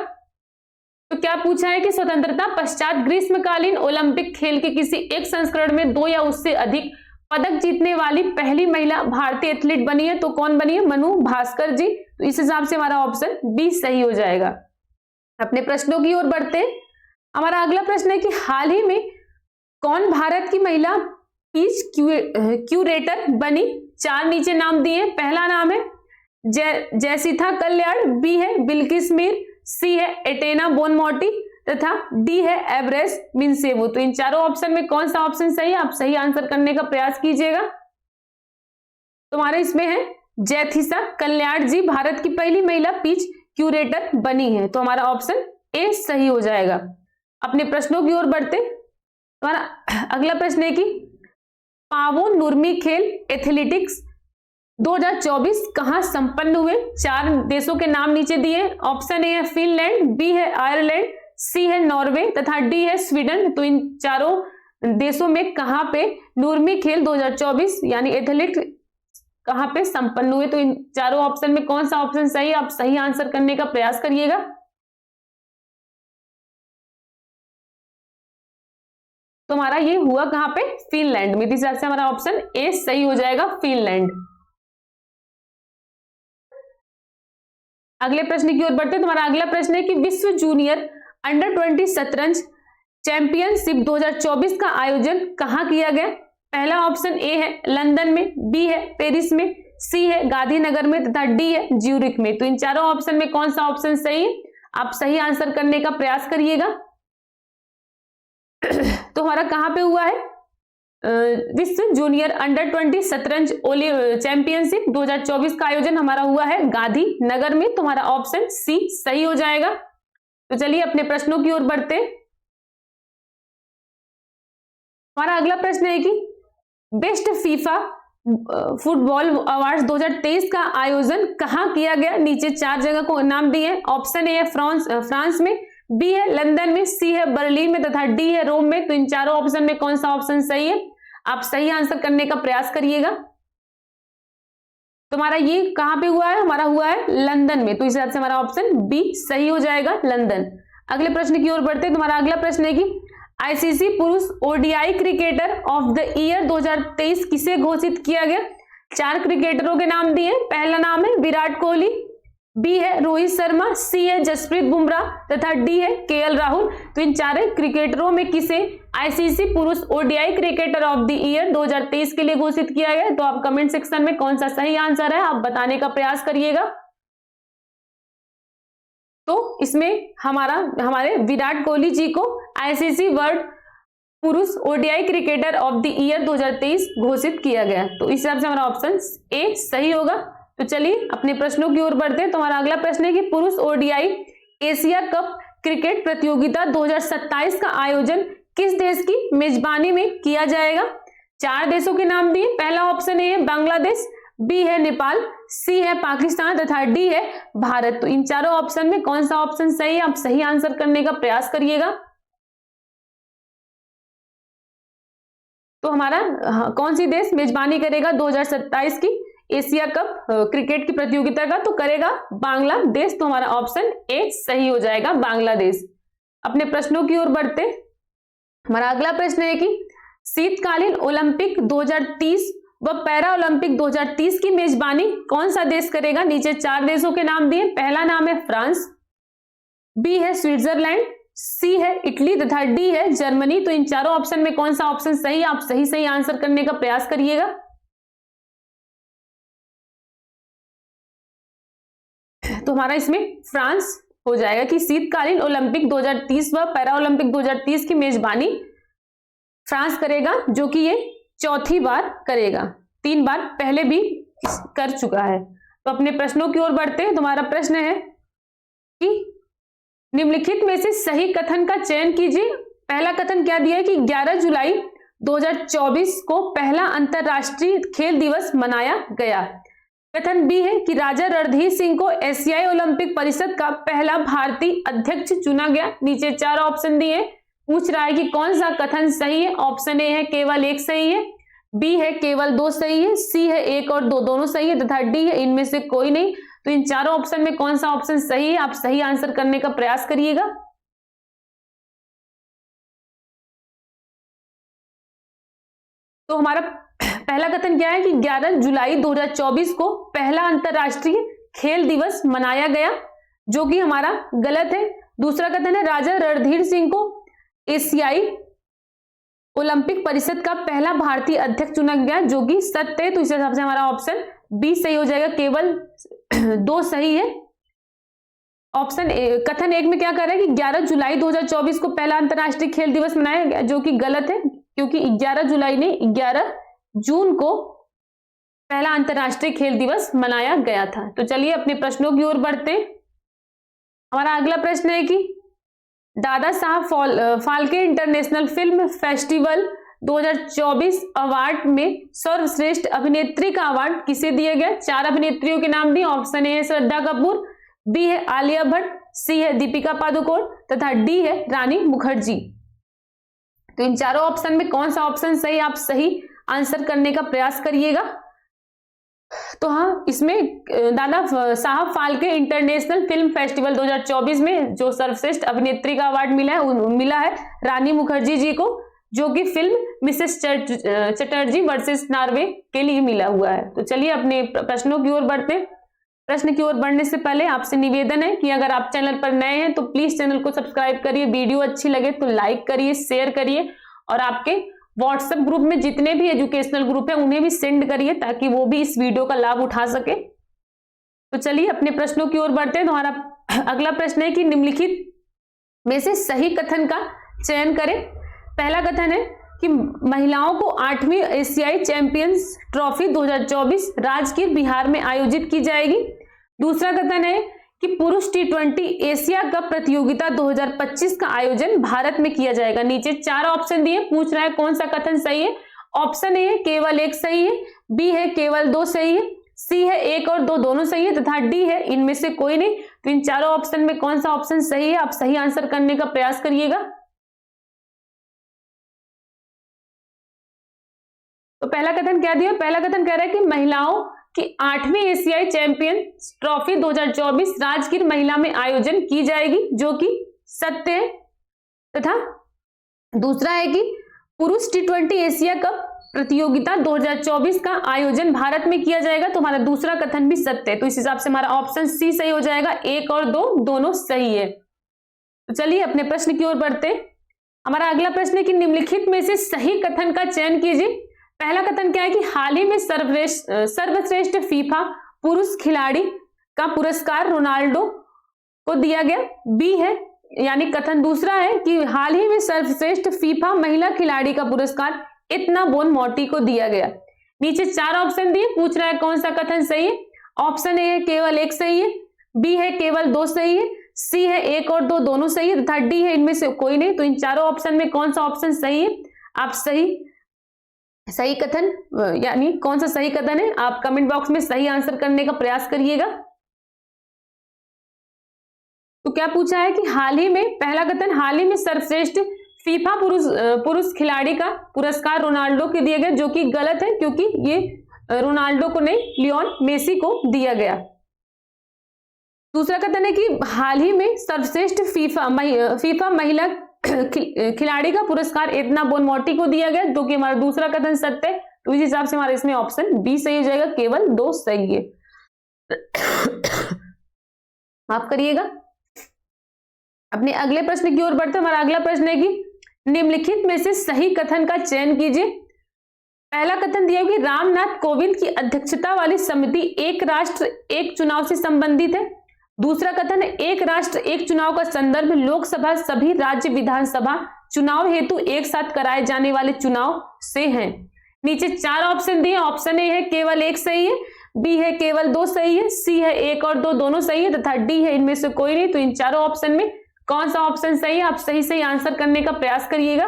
तो क्या पूछा है कि स्वतंत्रता पश्चात ग्रीष्मकालीन ओलंपिक खेल के किसी एक संस्करण में 2 या उससे अधिक पदक जीतने वाली पहली महिला भारतीय एथलीट बनी है। तो कौन बनी है, मनु भास्कर जी। तो इस हिसाब से हमारा ऑप्शन बी सही हो जाएगा। अपने प्रश्नों की ओर बढ़ते। हमारा अगला प्रश्न है कि हाल ही में कौन भारत की महिला पीस क्यूरेटर बनी। 4 नीचे नाम दिए। पहला नाम है जयसिथा कल्याण, बी है बिल्किस मीर, सी है एटेना बोनमोटी तथा डी है एवरेस मिनसेवो। तो इन चारों ऑप्शन में कौन सा ऑप्शन सही है, आप सही आंसर करने का प्रयास कीजिएगा। तुम्हारे इसमें है जयथिसा कल्याण जी भारत की पहली महिला पीच क्यूरेटर बनी है। तो हमारा ऑप्शन ए सही हो जाएगा। अपने प्रश्नों की ओर बढ़ते। हमारा अगला प्रश्न है कि पावो नुर्मी खेल एथलेटिक्स 2024 कहां संपन्न हुए। 4 देशों के नाम नीचे दिए। ऑप्शन ए है फिनलैंड, बी है आयरलैंड, सी है नॉर्वे तथा डी है स्वीडन। तो इन चारों देशों में कहां पे नूरमी खेल 2024 यानी एथलीट कहां पे संपन्न हुए? तो इन चारों ऑप्शन में कौन सा ऑप्शन सही है? आप सही आंसर करने का प्रयास करिएगा। तो हमारा ये हुआ कहां पे? फिनलैंड में। इस हिसाब से हमारा ऑप्शन ए सही हो जाएगा, फिनलैंड। अगले प्रश्न की ओर बढ़ते हैं। तुम्हारा अगला प्रश्न है कि विश्व जूनियर अंडर 20 शतरंज चैंपियनशिप 2024 का आयोजन कहां किया गया? पहला ऑप्शन ए है लंदन में, बी है पेरिस में, सी है गांधीनगर में तथा डी है ज्यूरिख में। तो इन चारों ऑप्शन में कौन सा ऑप्शन सही है? आप सही आंसर करने का प्रयास करिएगा। तो हमारा कहां पे हुआ है? विश्व जूनियर अंडर 20 शतरंज चैंपियनशिप 2024 का आयोजन हमारा हुआ है गांधीनगर में। तुम्हारा ऑप्शन सी सही हो जाएगा। तो चलिए अपने प्रश्नों की ओर बढ़ते हैं। हमारा अगला प्रश्न है कि बेस्ट फीफा फुटबॉल अवार्ड्स 2023 का आयोजन कहां किया गया? नीचे 4 जगह को नाम दिए हैं। ऑप्शन ए है फ्रांस में, बी है लंदन में, सी है बर्लिन में तथा डी है रोम में। तो इन चारों ऑप्शन में कौन सा ऑप्शन सही है? आप सही आंसर करने का प्रयास करिएगा। तुम्हारा ये कहां पे हुआ है? हमारा हुआ है लंदन में। तो इस हिसाब से हमारा ऑप्शन बी सही हो जाएगा, लंदन। अगले प्रश्न की ओर बढ़ते हैं। तुम्हारा अगला प्रश्न है कि आईसीसी पुरुष ODI cricketer of the year 2023 किसे घोषित किया गया? 4 क्रिकेटरों के नाम दिए। पहला नाम है विराट कोहली, बी है रोहित शर्मा, सी है जसप्रीत बुमराह तथा डी है केएल राहुल। तो इन 4 क्रिकेटरों में किसे आईसीसी पुरुष ODI cricketer of the year 2023 के लिए घोषित किया गया? तो आप कमेंट सेक्शन में कौन सा सही आंसर है आप बताने का प्रयास करिएगा। तो इसमें हमारे विराट कोहली जी को आईसीसी वर्ल्ड पुरुष ODI cricketer of the year 2023 घोषित किया गया। तो इस हिसाब से हमारा ऑप्शन ए सही होगा। तो चलिए अपने प्रश्नों की ओर बढ़ते हैं। तो हमारा अगला प्रश्न है कि पुरुष ओडीआई एशिया कप क्रिकेट प्रतियोगिता 2027 का आयोजन किस देश की मेजबानी में किया जाएगा? 4 देशों के नाम दिए। पहला ऑप्शन ए है बांग्लादेश, बी है नेपाल, सी है पाकिस्तान तथा डी है भारत। तो इन चारों ऑप्शन में कौन सा ऑप्शन सही है? आप सही आंसर करने का प्रयास करिएगा। तो हमारा कौन सी देश मेजबानी करेगा 2027 की एशिया कप क्रिकेट की प्रतियोगिता का? तो करेगा बांग्लादेश। तो हमारा ऑप्शन ए सही हो जाएगा, बांग्लादेश। अपने प्रश्नों की ओर बढ़ते। हमारा अगला प्रश्न है कि शीतकालीन ओलंपिक 2030 व पैरा ओलंपिक 2030 की मेजबानी कौन सा देश करेगा? नीचे 4 देशों के नाम दिए। पहला नाम है फ्रांस, बी है स्विट्जरलैंड, सी है इटली तथा डी है जर्मनी। तो इन चारों ऑप्शन में कौन सा ऑप्शन सही है? आप सही आंसर करने का प्रयास करिएगा। तो हमारा इसमें फ्रांस हो जाएगा कि शीतकालीन ओलंपिक 2030 व पैरा ओलंपिक 2030 की मेजबानी फ्रांस करेगा, जो कि ये 4थी बार करेगा। 3 बार पहले भी कर चुका है। तो अपने प्रश्नों की ओर बढ़ते हैं। तुम्हारा प्रश्न है कि निम्नलिखित में से सही कथन का चयन कीजिए। पहला कथन क्या दिया है कि 11 जुलाई 2024 को पहला अंतरराष्ट्रीय खेल दिवस मनाया गया। कथन बी है कि राजा रणधीर सिंह को एशियाई ओलंपिक परिषद का पहला भारतीय अध्यक्ष चुना गया। नीचे 4 ऑप्शन दिए। पूछ रहा है कि कौन सा कथन सही है? ऑप्शन ए है केवल 1 सही है, बी है केवल 2 सही है, सी है 1 और 2 दोनों सही है तथा डी है इनमें से कोई नहीं। तो इन चारों ऑप्शन में कौन सा ऑप्शन सही है? आप सही आंसर करने का प्रयास करिएगा। तो हमारा पहला कथन क्या है कि 11 जुलाई 2024 को पहला अंतरराष्ट्रीय खेल दिवस मनाया गया, जो कि हमारा गलत है। दूसरा कथन है राजा रणधीर सिंह को एशियाई ओलंपिक परिषद का पहला भारतीय अध्यक्ष चुना गया, जो कि सत्य है। तो इस हिसाब से हमारा ऑप्शन बी सही हो जाएगा, केवल 2 सही है। ऑप्शन कथन 1 में क्या कर रहा है कि 11 जुलाई 2024 को पहला अंतरराष्ट्रीय खेल दिवस मनाया गया, जो कि गलत है, क्योंकि 11 जुलाई ने 11 जून को पहला अंतरराष्ट्रीय खेल दिवस मनाया गया था। तो चलिए अपने प्रश्नों की ओर बढ़ते हैं। हमारा अगला प्रश्न है कि Dada Saheb Phalke international film festival 2024 award में सर्वश्रेष्ठ अभिनेत्री का अवार्ड किसे दिया गया? 4 अभिनेत्रियों के नाम दिए। ऑप्शन ए है श्रद्धा कपूर, बी है आलिया भट्ट, सी है दीपिका पादुकोण तथा डी है रानी मुखर्जी। तो इन चारों ऑप्शन में कौन सा ऑप्शन सही, आप सही आंसर करने का प्रयास करिएगा। तो हाँ, इसमें Dada Saheb Phalke international film festival 2024 में जो सर्वश्रेष्ठ अभिनेत्री का अवार्ड मिला है रानी मुखर्जी जी को, जो कि film Mrs Chatterjee versus Norway के लिए मिला हुआ है। तो चलिए अपने प्रश्नों की ओर बढ़ते हैं। प्रश्न की ओर बढ़ने से पहले आपसे निवेदन है कि अगर आप चैनल पर नए हैं तो प्लीज चैनल को सब्सक्राइब करिए, वीडियो अच्छी लगे तो लाइक करिए, शेयर करिए और आपके व्हाट्सएप ग्रुप में जितने भी एजुकेशनल ग्रुप है उन्हें भी सेंड करिए ताकि वो भी इस वीडियो का लाभ उठा सके। तो चलिए अपने प्रश्नों की ओर बढ़ते हैं। हमारा अगला प्रश्न है कि निम्नलिखित में से सही कथन का चयन करें। पहला कथन है कि महिलाओं को 8वीं एशियाई चैंपियंस ट्रॉफी 2024 राजगीर बिहार में आयोजित की जाएगी। दूसरा कथन है कि पुरुष T20 एशिया कप प्रतियोगिता 2025 का आयोजन भारत में किया जाएगा। नीचे 4 ऑप्शन दिए, पूछ रहा है कौन सा कथन सही है। ऑप्शन ए है केवल 1 सही है, बी है केवल 2 सही है, सी है 1 और 2 दोनों सही है तथा डी है इनमें से कोई नहीं। तो इन चारों ऑप्शन में कौन सा ऑप्शन सही है, आप सही आंसर करने का प्रयास करिएगा। तो पहला कथन क्या दिया, पहला कथन कह रहा है कि महिलाओं की 8वीं एशियाई चैंपियन ट्रॉफी 2024 राजगीर महिला में आयोजन की जाएगी, जो कि सत्य है। तथा दूसरा है कि पुरुष T20 एशिया कप प्रतियोगिता 2024 का आयोजन भारत में किया जाएगा। तो हमारा दूसरा कथन भी सत्य है। तो इस हिसाब से हमारा ऑप्शन सी सही हो जाएगा, 1 और 2 दोनों सही है। तो चलिए अपने प्रश्न की ओर बढ़ते हैं। हमारा अगला प्रश्न है कि निम्नलिखित में से सही कथन का चयन कीजिए। पहला कथन क्या है कि हाल ही में सर्वश्रेष्ठ फीफा पुरुष खिलाड़ी का पुरस्कार रोनाल्डो को दिया गया। बी है यानी कथन दूसरा है कि हाल ही में सर्वश्रेष्ठ फीफा महिला खिलाड़ी का पुरस्कार इतना बोनमोटी को दिया गया। नीचे 4 ऑप्शन दिए, पूछ रहा है कौन सा कथन सही है। ऑप्शन ए है केवल 1 सही है, बी है केवल 2 सही है, सी है 1 और 2 दोनों सही है तथा डी है इनमें से कोई नहीं। तो इन चारों ऑप्शन में कौन सा ऑप्शन सही है, आप सही कथन यानी कौन सा सही कथन है, आप कमेंट बॉक्स में सही आंसर करने का प्रयास करिएगा। तो क्या पूछा है कि हाल ही में, पहला कथन हाल ही में सर्वश्रेष्ठ फीफा पुरुष खिलाड़ी का पुरस्कार रोनाल्डो को दिया गया, जो कि गलत है क्योंकि ये रोनाल्डो को नहीं लियोन मेसी को दिया गया। दूसरा कथन है कि हाल ही में सर्वश्रेष्ठ फीफा महिला खिलाड़ी का पुरस्कार एतना बोनमोटी को दिया गया, जो कि हमारा दूसरा कथन सत्य है। तो इस हिसाब से हमारा इसमें ऑप्शन बी सही हो जाएगा, केवल 2 सही है। माफ करिएगा। अपने अगले प्रश्न की ओर बढ़ते। हमारा अगला प्रश्न है कि निम्नलिखित में से सही कथन का चयन कीजिए। पहला कथन दिया कि रामनाथ कोविंद की अध्यक्षता वाली समिति एक राष्ट्र एक चुनाव से संबंधित है। दूसरा कथन है एक राष्ट्र एक चुनाव का संदर्भ लोकसभा सभी राज्य विधानसभा चुनाव हेतु एक साथ कराए जाने वाले चुनाव से है। नीचे 4 ऑप्शन दिए। ऑप्शन ए है केवल 1 सही है, बी है केवल 2 सही है, सी है 1 और 2 दोनों सही है तथा डी है इनमें से कोई नहीं। तो इन चारों ऑप्शन में कौन सा ऑप्शन सही है, आप सही आंसर करने का प्रयास करिएगा।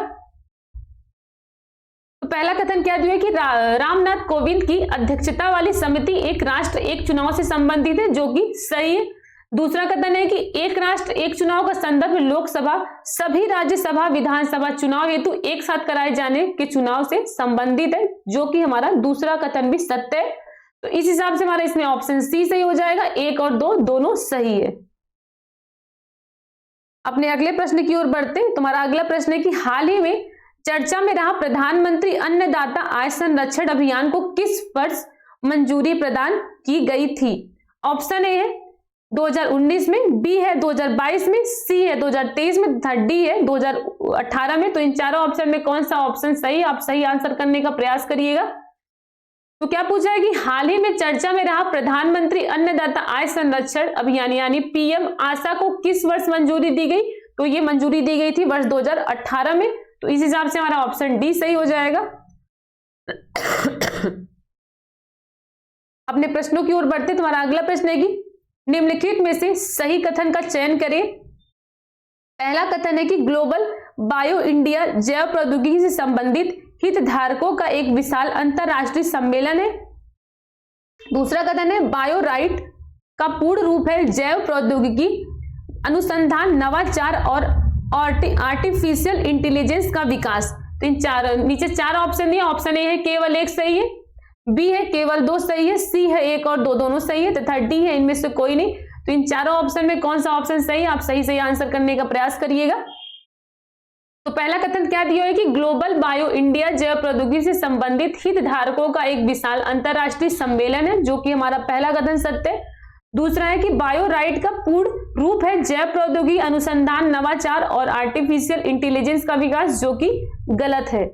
तो पहला कथन क्या दिया कि रामनाथ कोविंद की अध्यक्षता वाली समिति एक राष्ट्र एक चुनाव से संबंधित है, जो कि सही है। दूसरा कथन है कि एक राष्ट्र एक चुनाव का संदर्भ लोकसभा सभी राज्यसभा विधानसभा चुनाव हेतु एक साथ कराए जाने के चुनाव से संबंधित है, जो कि हमारा दूसरा कथन भी सत्य है। तो इस हिसाब से हमारा इसमें ऑप्शन सी सही हो जाएगा, 1 और 2 दोनों सही है। अपने अगले प्रश्न की ओर बढ़ते हैं। तुम्हारा अगला प्रश्न है कि हाल ही में चर्चा में रहा प्रधानमंत्री अन्नदाता आय संरक्षण अभियान को किस वर्ष मंजूरी प्रदान की गई थी। ऑप्शन ए है 2019 में, बी है 2022 में, सी है 2023 में तथा डी है 2018 में। तो इन चारों ऑप्शन में कौन सा ऑप्शन सही, आप सही आंसर करने का प्रयास करिएगा। तो क्या पूछा है कि हाल ही में चर्चा में रहा प्रधानमंत्री अन्नदाता आय संरक्षण अभियान यानी पीएम आशा को किस वर्ष मंजूरी दी गई। तो ये मंजूरी दी गई थी वर्ष 2018 में। तो इस हिसाब से हमारा ऑप्शन डी सही हो जाएगा। अपने प्रश्नों की ओर बढ़ते। तुम्हारा अगला प्रश्न है कि निम्नलिखित में से सही कथन का चयन करें। पहला कथन है कि ग्लोबल बायो इंडिया जैव प्रौद्योगिकी से संबंधित हितधारकों का एक विशाल अंतरराष्ट्रीय सम्मेलन है। दूसरा कथन है बायो राइट का पूर्ण रूप है जैव प्रौद्योगिकी अनुसंधान नवाचार और आर्टिफिशियल इंटेलिजेंस का विकास। तो इन नीचे 4 ऑप्शन दिए, ऑप्शन ए है केवल 1 सही है, बी है केवल 2 सही है, सी है 1 और 2 दोनों सही है तथा डी है इनमें से कोई नहीं। तो इन चारों ऑप्शन में कौन सा ऑप्शन सही है, आप सही आंसर करने का प्रयास करिएगा। तो पहला कथन क्या दिया है कि ग्लोबल बायो इंडिया जैव प्रौद्योगिकी से संबंधित हितधारकों का एक विशाल अंतरराष्ट्रीय सम्मेलन है, जो कि हमारा पहला कथन सत्य है। दूसरा है कि बायो राइट का पूर्ण रूप है जैव प्रौद्योगिकी अनुसंधान नवाचार और आर्टिफिशियल इंटेलिजेंस का विकास, जो कि गलत है।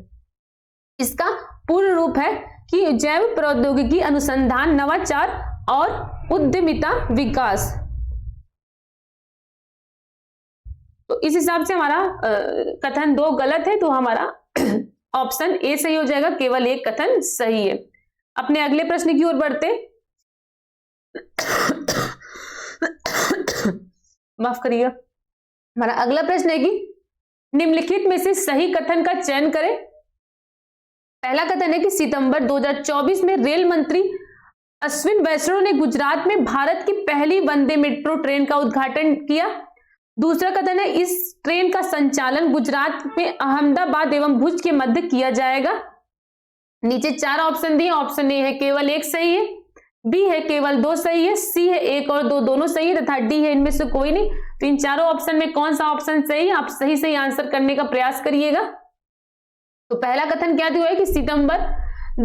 इसका पूर्ण रूप है कि जैव प्रौद्योगिकी अनुसंधान नवाचार और उद्यमिता विकास। तो इस हिसाब से हमारा कथन 2 गलत है, तो हमारा ऑप्शन ए सही हो जाएगा, केवल 1 कथन सही है। अपने अगले प्रश्न की ओर बढ़ते, माफ करिएगा। हमारा अगला प्रश्न है कि निम्नलिखित में से सही कथन का चयन करें। पहला कथन है कि सितंबर 2024 में रेल मंत्री अश्विन वैष्णव ने गुजरात में भारत की पहली वंदे मेट्रो ट्रेन का उद्घाटन किया। दूसरा कथन है इस ट्रेन का संचालन गुजरात में अहमदाबाद एवं भुज के मध्य किया जाएगा। नीचे 4 ऑप्शन दिए, ऑप्शन ए है केवल 1 सही है, बी है केवल 2 सही है, सी है 1 और 2 दोनों सही है तथा डी है इनमें से कोई नहीं। तो इन चारों ऑप्शन में कौन सा ऑप्शन सही है, आप सही आंसर करने का प्रयास करिएगा। तो पहला कथन क्या दिया है कि सितंबर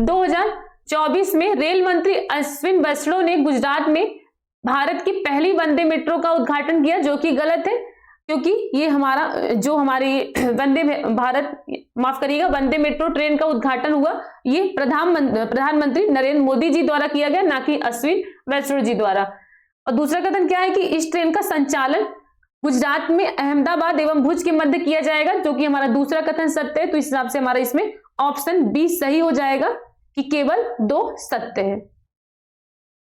2024 में रेल मंत्री अश्विन वैष्णव ने गुजरात में भारत की पहली वंदे मेट्रो का उद्घाटन किया, जो कि गलत है, क्योंकि ये हमारी वंदे मेट्रो ट्रेन का उद्घाटन हुआ, ये प्रधानमंत्री नरेंद्र मोदी जी द्वारा किया गया, ना कि अश्विन वैष्णव जी द्वारा। और दूसरा कथन क्या है कि इस ट्रेन का संचालन गुजरात में अहमदाबाद एवं भुज के मध्य किया जाएगा, जो कि हमारा दूसरा कथन सत्य है। तो इस हिसाब से हमारा इसमें ऑप्शन बी सही हो जाएगा कि केवल 2 सत्य है।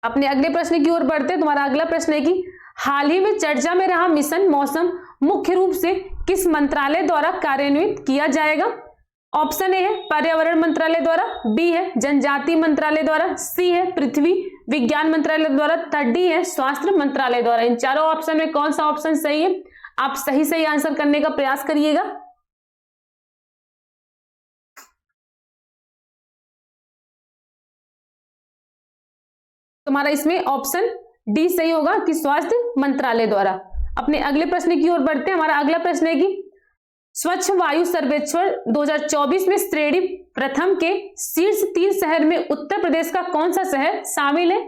अपने अगले प्रश्न की ओर बढ़ते हैं। तुम्हारा अगला प्रश्न है कि हाल ही में चर्चा में रहा मिशन मौसम मुख्य रूप से किस मंत्रालय द्वारा कार्यान्वित किया जाएगा। ऑप्शन ए है पर्यावरण मंत्रालय द्वारा, बी है जनजाति मंत्रालय द्वारा, सी है पृथ्वी विज्ञान मंत्रालय द्वारा तथा डी है स्वास्थ्य मंत्रालय द्वारा। इन चारों ऑप्शन में कौन सा ऑप्शन सही है, आप सही आंसर करने का प्रयास करिएगा। तुम्हारा इसमें ऑप्शन डी सही होगा कि स्वास्थ्य मंत्रालय द्वारा। अपने अगले प्रश्न की ओर बढ़ते हैं। हमारा अगला प्रश्न है कि स्वच्छ वायु सर्वेक्षण 2024 में श्रेणी प्रथम के शीर्ष 3 शहर में उत्तर प्रदेश का कौन सा शहर शामिल है।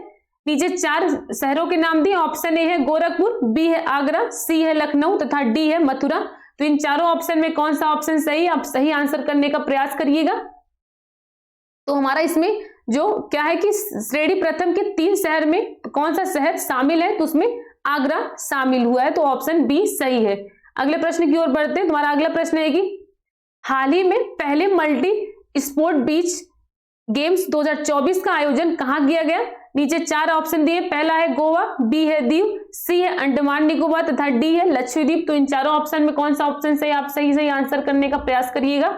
नीचे 4 शहरों के नाम दिए, ऑप्शन ए है गोरखपुर, बी है आगरा, सी है लखनऊ तथा डी है मथुरा। तो इन चारों ऑप्शन में कौन सा ऑप्शन सही है, आप सही आंसर करने का प्रयास करिएगा। तो हमारा इसमें जो क्या है कि श्रेणी प्रथम के 3 शहर में कौन सा शहर शामिल है, तो उसमें आगरा शामिल हुआ है, तो ऑप्शन बी सही है। अगले प्रश्न की ओर बढ़ते हैं। तुम्हारा अगला प्रश्न है कि हाल ही में पहले मल्टी स्पोर्ट बीच गेम्स 2024 का आयोजन कहां किया गया। नीचे 4 ऑप्शन दिए, पहला है गोवा, बी है दीव, सी है अंडमान निकोबार तथा डी है लक्षद्वीप। तो इन चारों ऑप्शन में कौन सा ऑप्शन सही, आप सही आंसर करने का प्रयास करिएगा।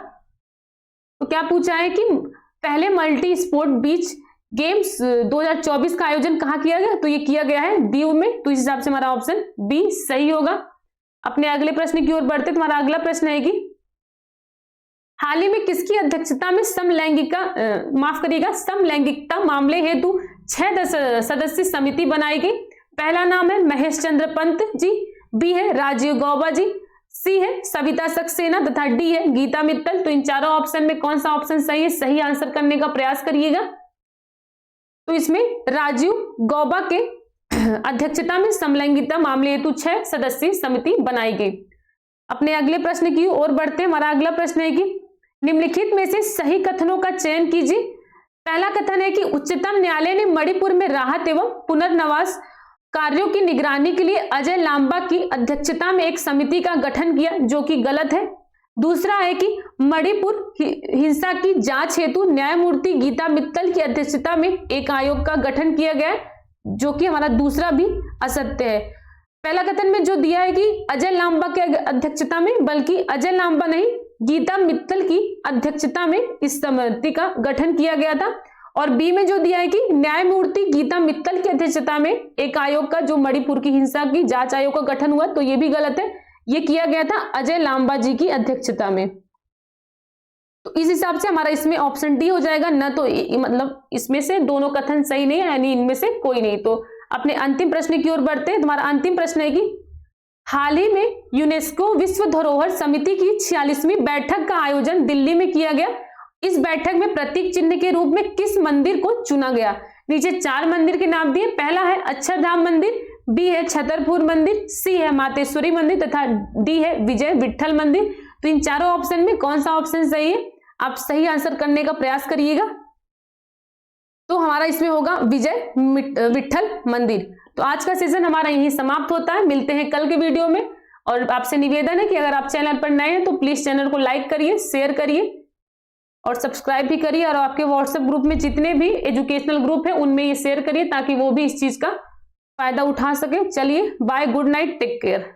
तो क्या पूछा है कि पहले मल्टी स्पोर्ट बीच गेम्स 2024 का आयोजन कहां किया गया, तो ये किया गया है दीव में। तो इस हिसाब से हमारा ऑप्शन बी सही होगा। अपने अगले प्रश्न की ओर बढ़ते। तुम्हारा अगला प्रश्न है कि हाल ही में किसकी अध्यक्षता में समलैंगिकता मामले हेतु 6 सदस्यीय समिति बनाई गई। पहला नाम है महेश चंद्र पंत जी, बी है राजीव गौबा जी, सी है सविता सक्सेना तथा डी है गीता मित्तल। तो इन चारों ऑप्शन में कौन सा ऑप्शन सही है, सही आंसर करने का प्रयास करिएगा। तो इसमें राजीव गौबा के अध्यक्षता में समलैंगिकता मामले हेतु 6 सदस्यीय समिति बनाई गई। अपने अगले प्रश्न की ओर बढ़ते हैं। हमारा अगला प्रश्न है कि निम्नलिखित में से सही कथनों का चयन कीजिए। पहला कथन है कि उच्चतम न्यायालय ने मणिपुर में राहत एवं पुनर्वास कार्यों की निगरानी के लिए अजय लांबा की अध्यक्षता में एक समिति का गठन किया, जो कि गलत है। दूसरा है कि मणिपुर हिंसा की जांच हेतु न्यायमूर्ति गीता मित्तल की अध्यक्षता में एक आयोग का गठन किया गया, जो कि हमारा दूसरा भी असत्य है। पहला कथन में जो दिया है कि अजय लांबा के अध्यक्षता में, बल्कि अजय लांबा नहीं गीता मित्तल की अध्यक्षता में इस समिति का गठन किया गया था। और बी में जो दिया है कि न्यायमूर्ति गीता मित्तल की अध्यक्षता में एक आयोग का, जो मणिपुर की हिंसा की जांच आयोग का गठन हुआ, तो ये भी गलत है। ये किया गया था अजय लांबा जी की अध्यक्षता में। तो इस हिसाब से हमारा इसमें ऑप्शन डी हो जाएगा, न तो मतलब इसमें से दोनों कथन सही नहीं है, यानी इनमें से कोई नहीं। तो अपने अंतिम प्रश्न की ओर बढ़ते हैं। तुम्हारा अंतिम प्रश्न है कि हाल ही में यूनेस्को विश्व धरोहर समिति की 46वीं बैठक का आयोजन दिल्ली में किया गया। इस बैठक में प्रतीक चिन्ह के रूप में किस मंदिर को चुना गया? नीचे 4 मंदिर के नाम दिए। पहला है अक्षरधाम मंदिर, बी है छतरपुर मंदिर, सी है मातेश्वरी मंदिर तथा डी है विजय विट्ठल मंदिर। तो इन चारों ऑप्शन में कौन सा ऑप्शन सही है? आप सही आंसर करने का प्रयास करिएगा। तो हमारा इसमें होगा विजय विट्ठल मंदिर। तो आज का सेशन हमारा यहीं समाप्त होता है। मिलते हैं कल के वीडियो में। और आपसे निवेदन है कि अगर आप चैनल पर नए हैं तो प्लीज चैनल को लाइक करिए, शेयर करिए और सब्सक्राइब भी करिए। और आपके व्हाट्सएप ग्रुप में जितने भी एजुकेशनल ग्रुप है उनमें ये शेयर करिए ताकि वो भी इस चीज का फायदा उठा सके। चलिए bye, good night, take care.